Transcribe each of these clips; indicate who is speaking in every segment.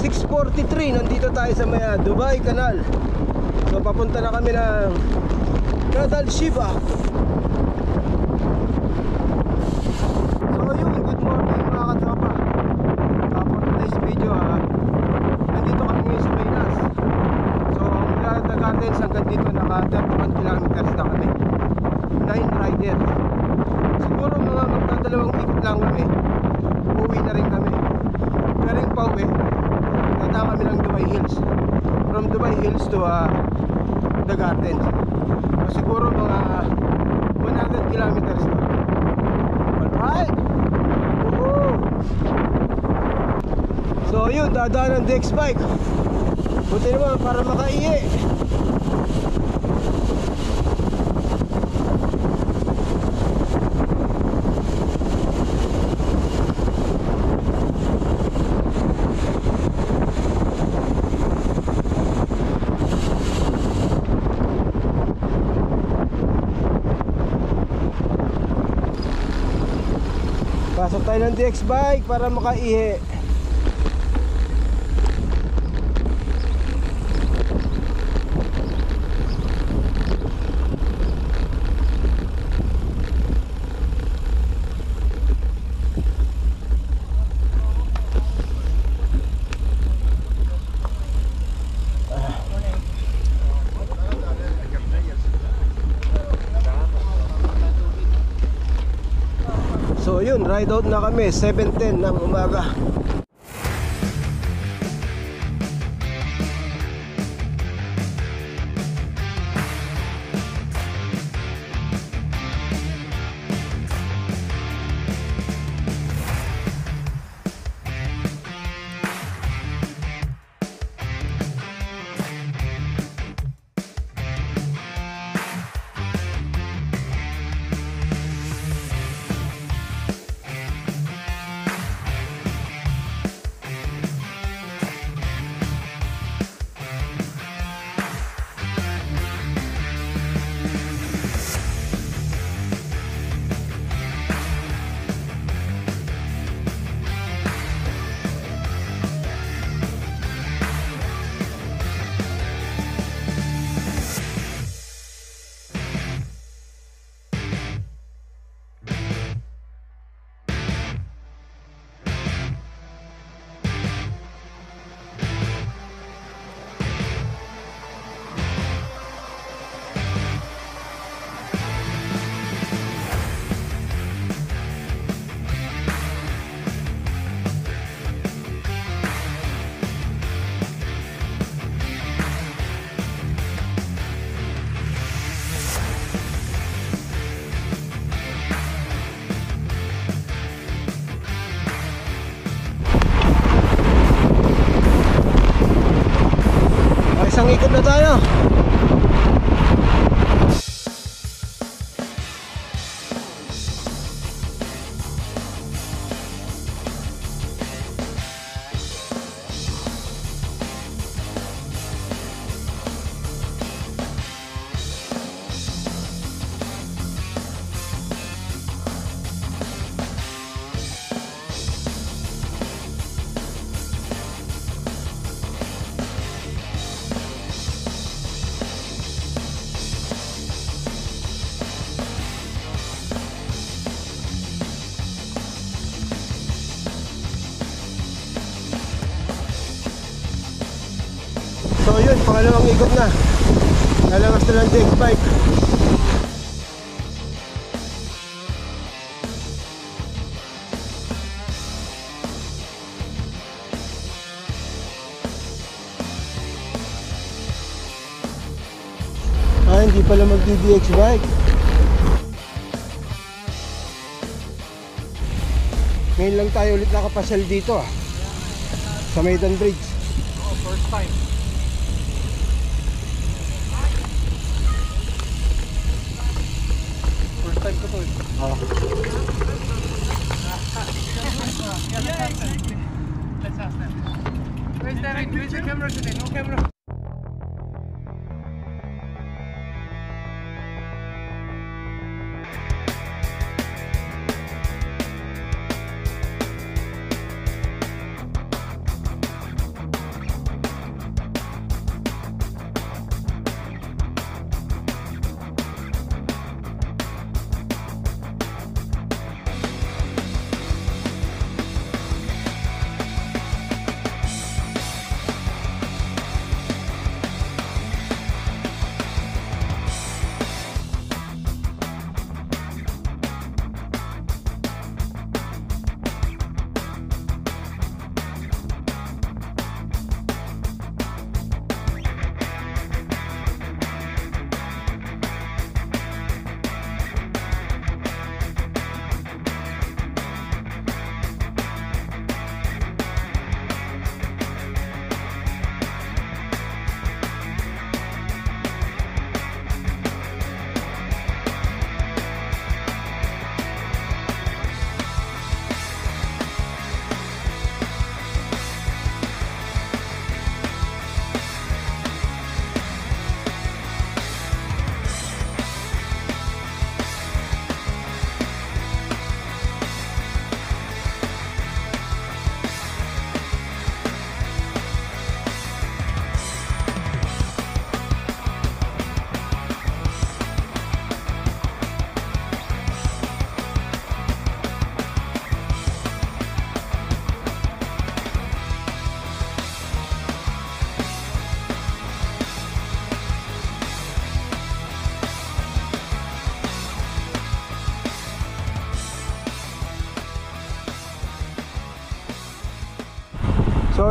Speaker 1: 6:43, nandito tayo sa may Dubai Canal. So papunta na kami ng Nadal Shiva. So yun, good morning mga katropa. For today's video nandito kami ngayon sa Pinas. So mula The Gardens hanggang dito naka 31 kilometers na kami, 9 riders. Siguro mga magdadalawang ikot lang kami, uuwi na rin kami. Pero yung pauwi, dadaan kami ng Dubai Hills. From Dubai Hills to The Gardens. So siguro mga 100 kilometers na. Alright! Woohoo! So yun, dadaan ng DX bike. Buti naman para makaiye. Pasok tayo ng DX bike para makaihi. So yun, ride out na kami 7:10 ng umaga. Isang ikot na tayo. So yun, pangalawang ikot na. Lalakas na lang DX bike. Hindi pala magdi-DX bike. Ngayon lang tayo ulit nakapasyal dito sa Maidan Bridge.
Speaker 2: Oh, first time. First time ko to eh. Let's ask them. Where's the camera today? No camera.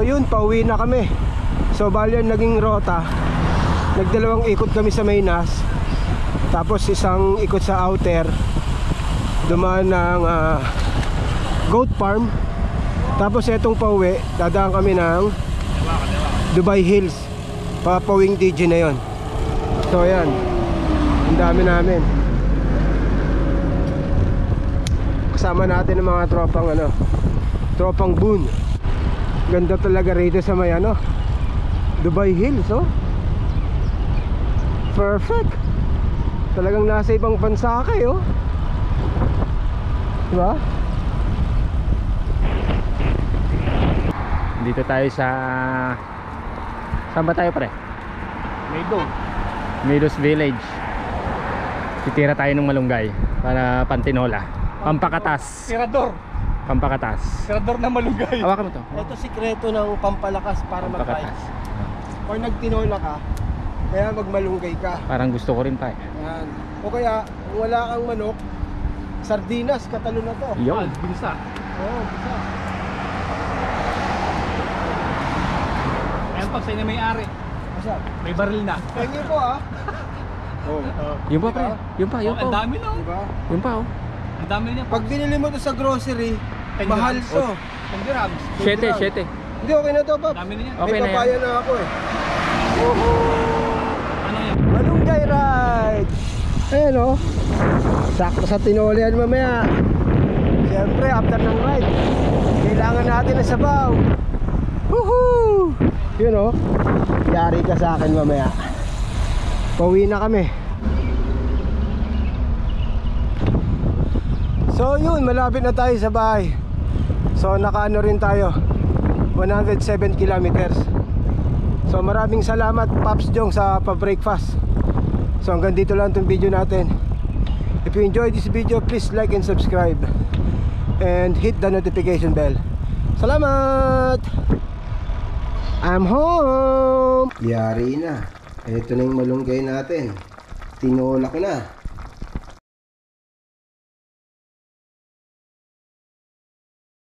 Speaker 1: So yun, pauwi na kami. So bali ang naging rota, nagdalawang ikot kami sa Maynas, tapos isang ikot sa outer, dumaan ng goat farm. Tapos etong pauwi, dadaan kami ng Dubai Hills, papawing DJ na yon. So ayan, ang dami namin. Kasama natin ng mga tropang Boon. Ganda talaga rito sa may Dubai Hills, oh. Perfect. Talagang nasa ibang bansa kayo, diba?
Speaker 3: Dito tayo sa... Saan ba tayo, pre? Meadows Village. Titira tayo ng malunggay para Pantinola. Pampakatas. Pampakatas.
Speaker 2: Tirador na malunggay.
Speaker 3: Hawakan mo to.
Speaker 1: Ito sikreto ng pampalakas para mag-bike.
Speaker 3: Pampakatas.
Speaker 1: Or nagtinola ka, kaya magmalunggay ka.
Speaker 3: Parang gusto ko rin, pa.
Speaker 1: Yan. O kaya, kung wala kang manok, sardinas, katalo na to.
Speaker 3: Yun.
Speaker 2: Binsa.
Speaker 1: Oo, bisa.
Speaker 2: Ayan pag sa'yo na may-ari.
Speaker 1: Masa?
Speaker 2: May baril na.
Speaker 1: Tingin po Oh.
Speaker 3: Yung pa, pre. Yung pa, yung pa.
Speaker 2: Ang dami na.
Speaker 1: Diba?
Speaker 3: Yung pa, oh.
Speaker 2: Ang dami niya.
Speaker 1: Pag binili mo to sa grocery, mahal to.
Speaker 2: 10 dirhams.
Speaker 3: 7.
Speaker 1: Hindi, okay na to, Pap.
Speaker 2: Ang dami na yan.
Speaker 3: Okay
Speaker 1: May
Speaker 3: na yan.
Speaker 1: papaya na ako eh.
Speaker 2: Ano yan?
Speaker 1: Malunggay ride! Ayan o. Sakto sa tinolean mamaya. Siyempre, after ng ride, kailangan natin ng sabaw. Woohoo! Yun o. Yari ka sa akin mamaya. Pauwi na kami. So yun, malapit na tayo sa bahay. So nakaano rin tayo, 107 kilometers. So maraming salamat Pops Jong sa pa-breakfast. So hanggang dito lang itong video natin. If you enjoyed this video, please like and subscribe and hit the notification bell. Salamat! I'm home! Yari na. Ito na yung malunggay natin. Tinola ko na.